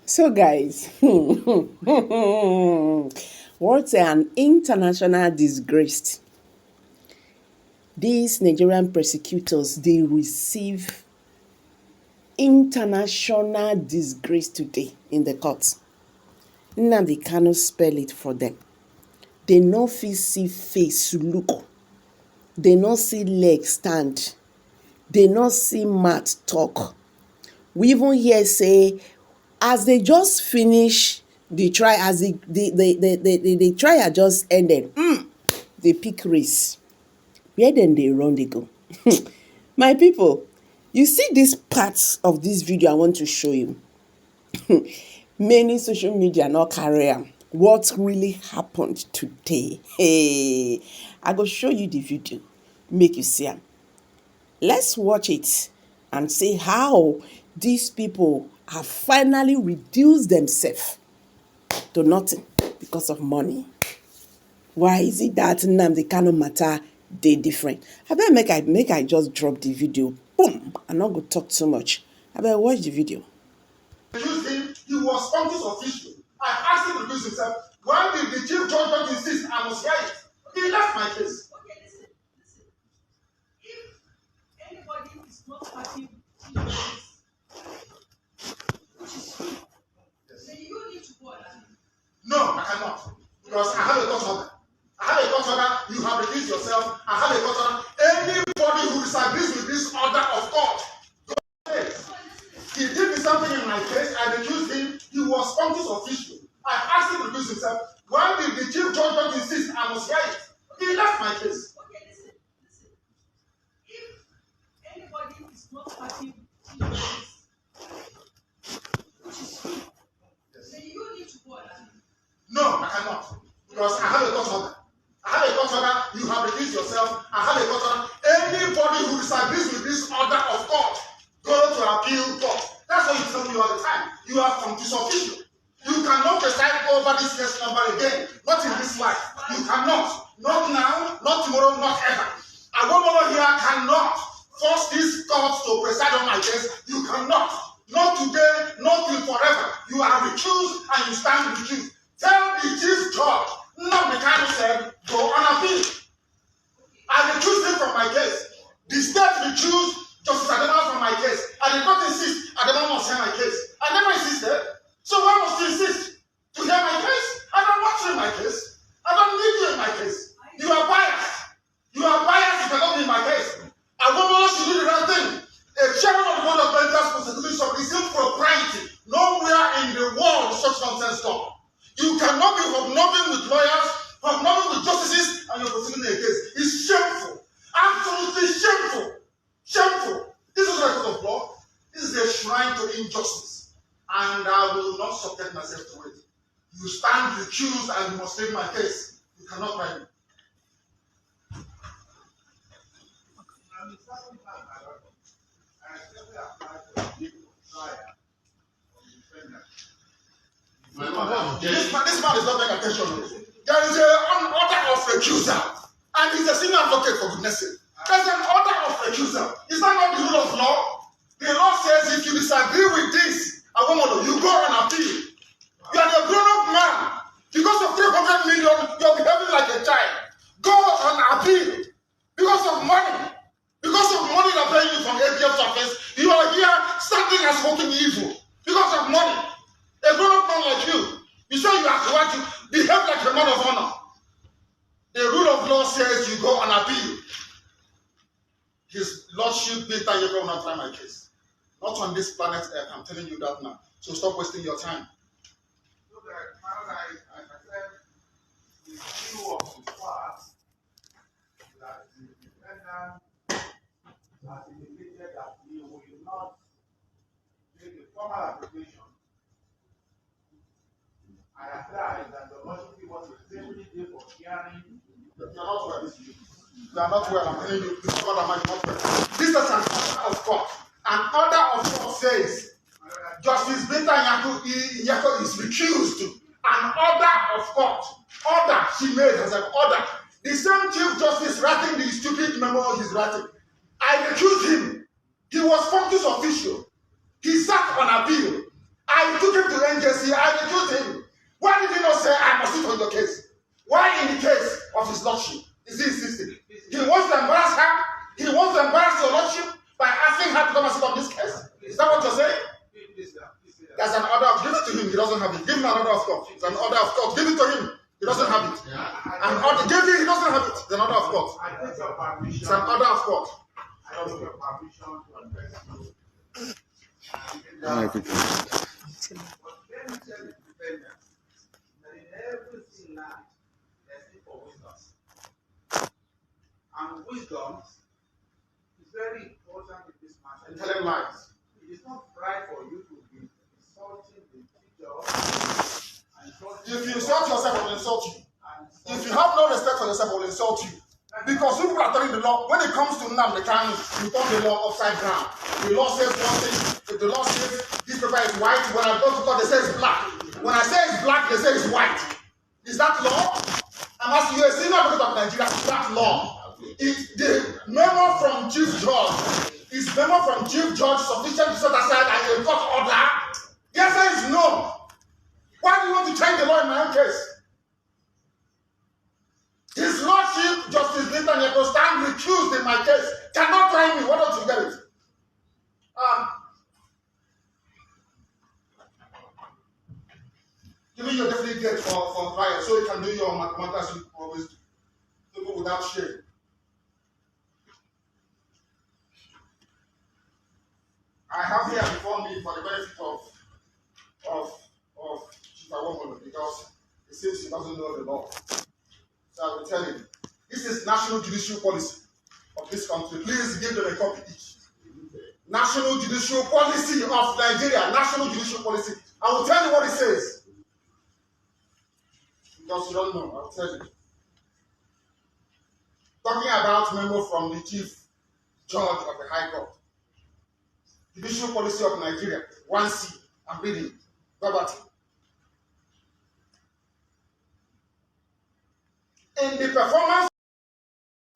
So, guys, what's an international disgrace? These Nigerian prosecutors, they receive international disgrace today in the court. Nnamdi Kanu spell it for them. They no fit see face look. They no see leg stand. They no see mouth talk. We even hear say, as they just finish the trial, as the trial just ended, they pick race. Where then they run, they go. My people, you see these parts of this video I want to show you. Many social media not carry am. What really happened today? Hey, I go show you the video, make you see am. Let's watch it and see how these people have finally reduced themselves to nothing because of money. Why is it that Nnamdi Kanu matter dey different? Abeg make I just drop the video. Boom! I no go talk too much. Abeg watch the video. Accused him, he was Congress official. I asked him to recuse himself. Why did the chief judge insist I must hear it? He left my case. Okay, listen. If anybody is not happy with this, which is true, then you need to go on appeal. No, I cannot. Because I have a court order. I have a court order. You have recused yourself. I have a court order. Anybody who disagrees with this order of court, go ahead. He did me something in my case. I recused him. He was Congress official. I asked him to recuse himself. Why did the chief judge insist I must hear it? He left my case. Okay, listen. If anybody is not happy with this, which is true, then you need to go on appeal. No, I cannot. Because I have a court order. I have a court order. You have recused yourself. I have a court order. Anybody who disagrees with this order of court, go to appeal court. That's what you tell me all the time. You are Congress official. You cannot preside over this case number again. Not in this life. You cannot. Not now, not tomorrow, not ever. A woman here cannot force this court to preside on my case. You cannot. Not today, not till forever. You are recused and you stand recused. Tell the chief judge, Nnamdi Kanu said, go on appeal. I recused him from my case. The state recused Justice Adema from my case. I did not insist Adema must hear my case. I never insisted. So why must you insist to hear my case? I don't want you in my case. I don't need you in my case. You are biased. You are biased if you cannot be in my case. A woman should do the right thing. A chairman of the board of bankers prosecution is impropriety. Nowhere in the world such nonsense done. You cannot be hobnobbing with lawyers, hobnobbing with justices, and you're prosecuting a case. It's shameful. Absolutely shameful. Shameful. This is a court of law. This is a shrine to injustice. And I will not subject myself to it. You stand recused and you must take my case. You cannot write me. This man is not paying attention. There is an order of recusal. And he's a senior advocate, for goodness sake. There's an order of recusal. Is that not the rule of law? The law says if you disagree with this, you go on appeal. You are a grown-up man. Because of 300 million, you're behaving like a child. Go on appeal. Because of money. Because of money they're paying you from ATM surface, you are here standing and smoking evil. Because of money. A grown-up man like you say you have to want to behave like a man of honor. The rule of law says you go on appeal. His Lordship Peter Nyako will not try my case. Not on this planet Earth, I'm telling you that now. So stop wasting your time. Look at paradise, as I said, the view of the past that the defendant has indicated that he will not make a formal application. I advise that the Lordship give us a safety day for hearing. You are not well. You are not well. I'm telling you, this is what I'm not well. This is an order of court. An order of court says Justice Nyako is recused. An order of court. Order she made as an order. The same chief justice writing the stupid memo he's writing. I recused him. He was Congress official. He sat on appeal. I took him to NJC, I recused him. Why did he not say, I must sit on your case? Why in the case of his lordship is he insisting? He wants to embarrass her. He wants to embarrass your lordship by asking her to come and sit on this case. Is that what you're saying? There's an order of, give it to him, he doesn't have it. Give him an order of court. It's an order of court. Give it to him, he doesn't have it. An order, give it, he doesn't have it. It's an order of court. It's an order of court. And wisdom is very important in this matter. And tell him lies. It is not right for you to be insulting the teacher. If you insult yourself, I will insult you. If you have no respect for yourself, I will insult you. Because people are telling the law, when it comes to Nnamdi Kanu, you turn the law upside down. The law says one thing. If the law says this paper is white, when I go to court, they say it's black. When I say it's black, they say it's white. Is that law? I'm asking you, a senior advocate of Nigeria, is that law? Is the memo from Chief Judge, is memo from Chief Judge sufficient to set aside a court order? The answer is no. Why do you want to change the law in my own case? His Lordship, Justice Nyako, stand recused in my case. Cannot try me. Why don't you get it? Give me your definite date for trial so you can do your mathematics you always do. People without shame. I have here before me for the benefit of Chief Awomolo because it seems he doesn't know the law. So I will tell him, this is national judicial policy of this country. Please give them a copy each. National judicial policy of Nigeria, national judicial policy. I will tell you what it says. Because you don't know, I will tell you. Talking about memo from the Chief Judge of the High Court. Judicial policy of Nigeria, 1C. I'm reading. Verbatim. In the performance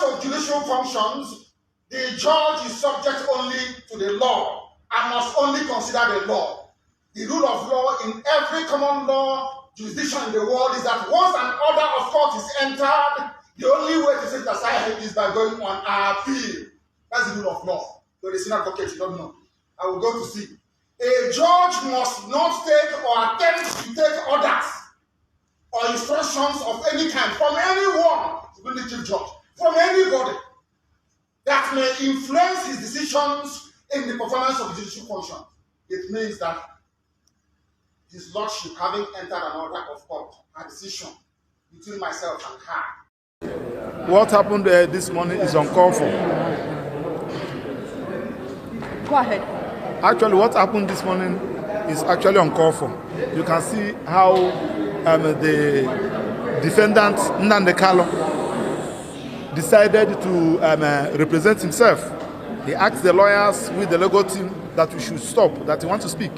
of judicial functions, the judge is subject only to the law and must only consider the law. The rule of law in every common law jurisdiction in the world is that once an order of court is entered, the only way to set aside it is by going on appeal. That's the rule of law. You're a senior advocate, you don't know. I will go to see. A judge must not take or attempt to take orders or instructions of any kind from anyone, including the chief judge, from anybody that may influence his decisions in the performance of judicial function. It means that his lordship, having entered an order of court, a decision between myself and her. What happened this morning is uncalled for. Go ahead. Actually, what happened this morning is actually uncalled for. You can see how the defendant, Nnamdi decided to represent himself. He asked the lawyers with the legal team that we should stop, that he wants to speak.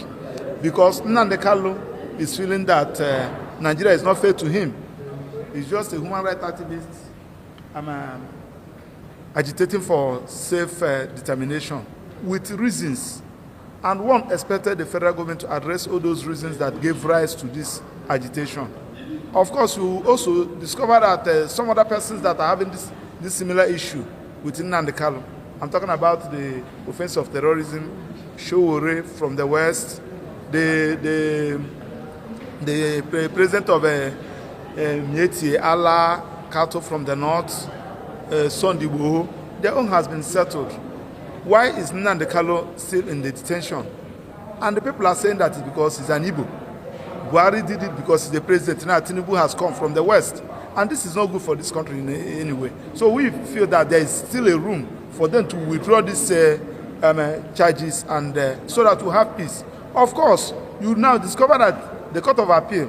Because Nnamdi is feeling that Nigeria is not fair to him. He's just a human rights activist agitating for self-determination with reasons. And one expected the federal government to address all those reasons that gave rise to this agitation. Of course, we also discover that some other persons that are having this similar issue with Nnamdi. I'm talking about the offense of terrorism, Showore from the West, the president of Mieti Allah, Kato from the North, Sondibo. Their own has been settled. Why is Nnamdi still in the detention? And the people are saying that it's because he's an Igbo. Buhari did it because he's the president. Now Tinubu has come from the West. And this is not good for this country in any way. So we feel that there is still a room for them to withdraw these charges and so that we have peace. Of course, you now discover that the Court of Appeal,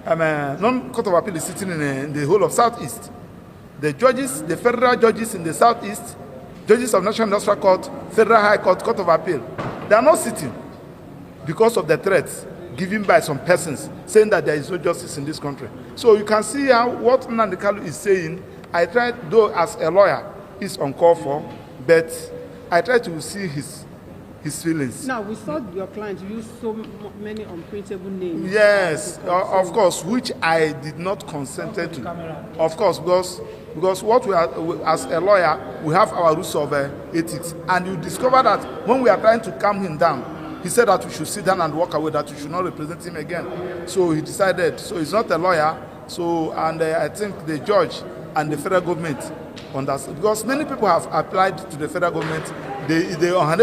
non-Court of Appeal is sitting in the whole of Southeast. The judges, the federal judges in the Southeast, judges of National Industrial Court, Federal High Court, Court of Appeal, they are not sitting because of the threats given by some persons saying that there is no justice in this country. So you can see how what Nnamdi is saying. I tried, though as a lawyer, is uncalled for, but I try to see his his feelings. Now, we saw your client use so many unprintable names. Yes, of course, which I did not consent to. Of course, because what we are, as a lawyer, we have our rules of ethics. And you discover that when we are trying to calm him down, he said that we should sit down and walk away, that we should not represent him again. So he decided, so he's not a lawyer. So, and I think the judge and the federal government understand, because many people have applied to the federal government. They are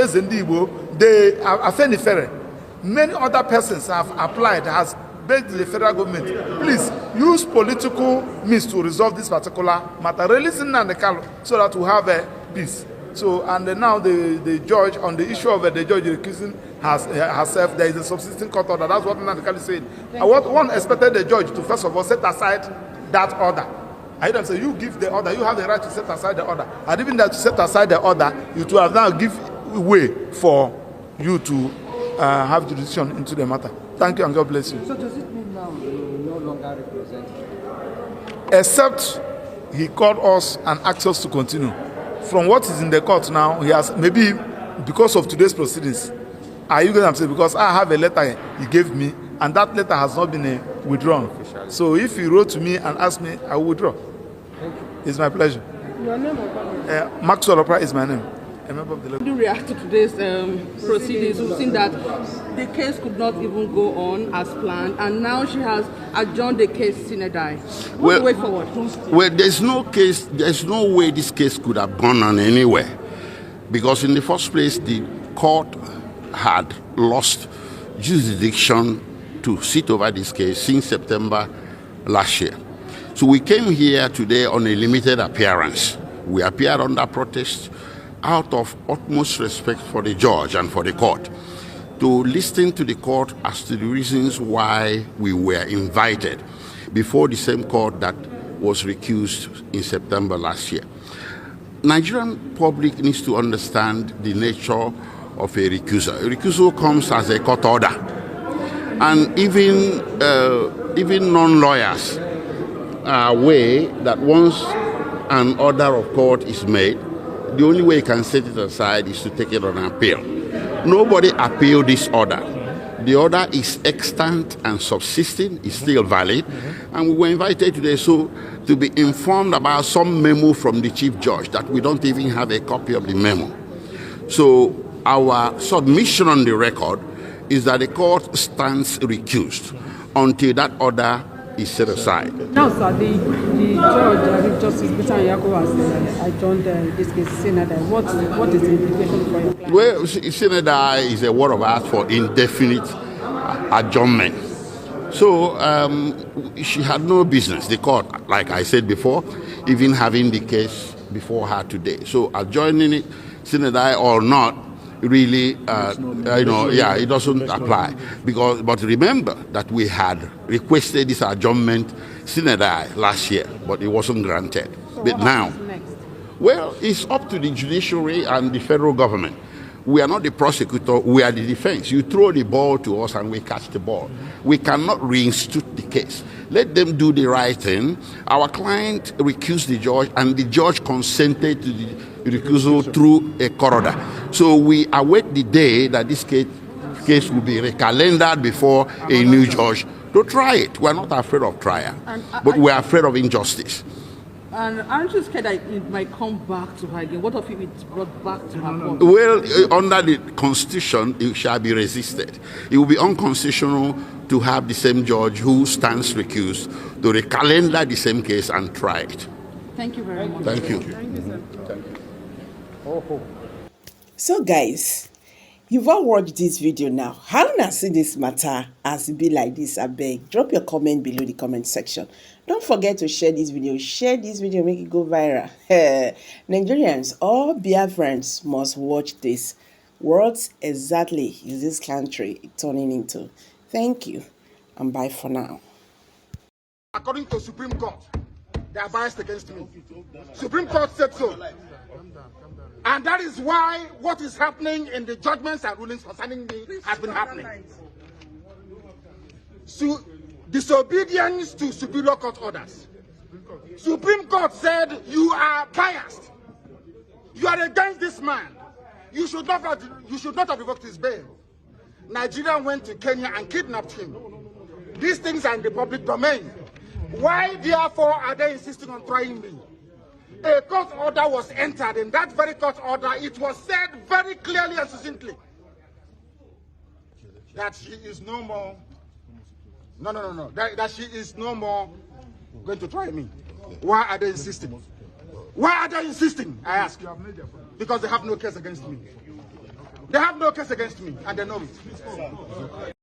many other persons have applied, has begged the federal government, please use political means to resolve this particular matter, releasing Nnamdi so that we have a peace. So, and now the judge, on the issue of the judge recusing herself, there is a subsisting court order. That's what Nnamdi said. One expected the judge to first of all set aside that order. I don't say you give the order, you have the right to set aside the order. And even that to set aside the order, you to have now give way for you to have jurisdiction into the matter. Thank you and God bless you. So does it mean now you no longer represent? Except he called us and asked us to continue. From what is in the court now, he has, maybe because of today's proceedings, are you going to say, because I have a letter he gave me, and that letter has not been withdrawn. So if he wrote to me and asked me, I will withdraw. Thank you. It's my pleasure. Your name or Maxwell Opera is my name. A member of the How do you react to today's proceedings? We've seen that the case could not even go on as planned, and now she has adjourned the case sine die. What's the way forward? Well, there's no way this case could have gone on anywhere, because in the first place, the court had lost jurisdiction to sit over this case since September last year. So we came here today on a limited appearance. We appeared under protest out of utmost respect for the judge and for the court, to listen to the court as to the reasons why we were invited before the same court that was recused in September last year. Nigerian public needs to understand the nature of a recusal. A recusal comes as a court order, and even non-lawyers are aware that once an order of court is made, the only way you can set it aside is to take it on appeal. Nobody appealed this order. The order is extant and subsisting, is still valid, and we were invited today to be informed about some memo from the chief judge that we don't even have a copy of the memo. So our submission on the record is that the court stands recused until that order is set aside. Now, sir, the judge, Justice Nyako, has adjourned this case sine die. What is the implication for your client? Well, sine die is a word of art for indefinite adjournment. So she had no business, the court, like I said before, even having the case before her today. So adjourning it, sine die or not, really, it doesn't apply. But remember that we had requested this adjournment sine die last year, but it wasn't granted. So but now, next? Well, it's up to the judiciary and the federal government. We are not the prosecutor, we are the defense. You throw the ball to us and we catch the ball. We cannot reinstitute the case. Let them do the right thing. Our client recused the judge, and the judge consented to the recusal through a court order. So we await the day that this case will be recalendared before a new judge to try it. We are not afraid of trial, but we are afraid of injustice. And aren't you scared that it might come back to her again? What if it's brought back to her court? Well, under the Constitution, it shall be resisted. It will be unconstitutional to have the same judge who stands recused to recalendar the same case and try it. Thank you very much. Thank you. Thank you, sir. So guys, you've all watched this video now. How na see this matter as it be like this? I beg, drop your comment below the comment section. Don't forget to share this video. Share this video, make it go viral. Nigerians, all Biafrans must watch this. What exactly is this country turning into? Thank you, and bye for now. According to Supreme Court, they are biased against me. Supreme Court said so. And that is why what is happening in the judgments and rulings concerning me has been happening. So, disobedience to superior court orders. Supreme Court said you are biased. You are against this man. You should not have revoked his bail. Nigeria went to Kenya and kidnapped him. These things are in the public domain. Why, therefore, are they insisting on trying me? A court order was entered. In that very court order, it was said very clearly and succinctly that she is no more. No. That she is no more going to try me. Why are they insisting? Why are they insisting? I ask. Because they have no case against me. They have no case against me, and they know it.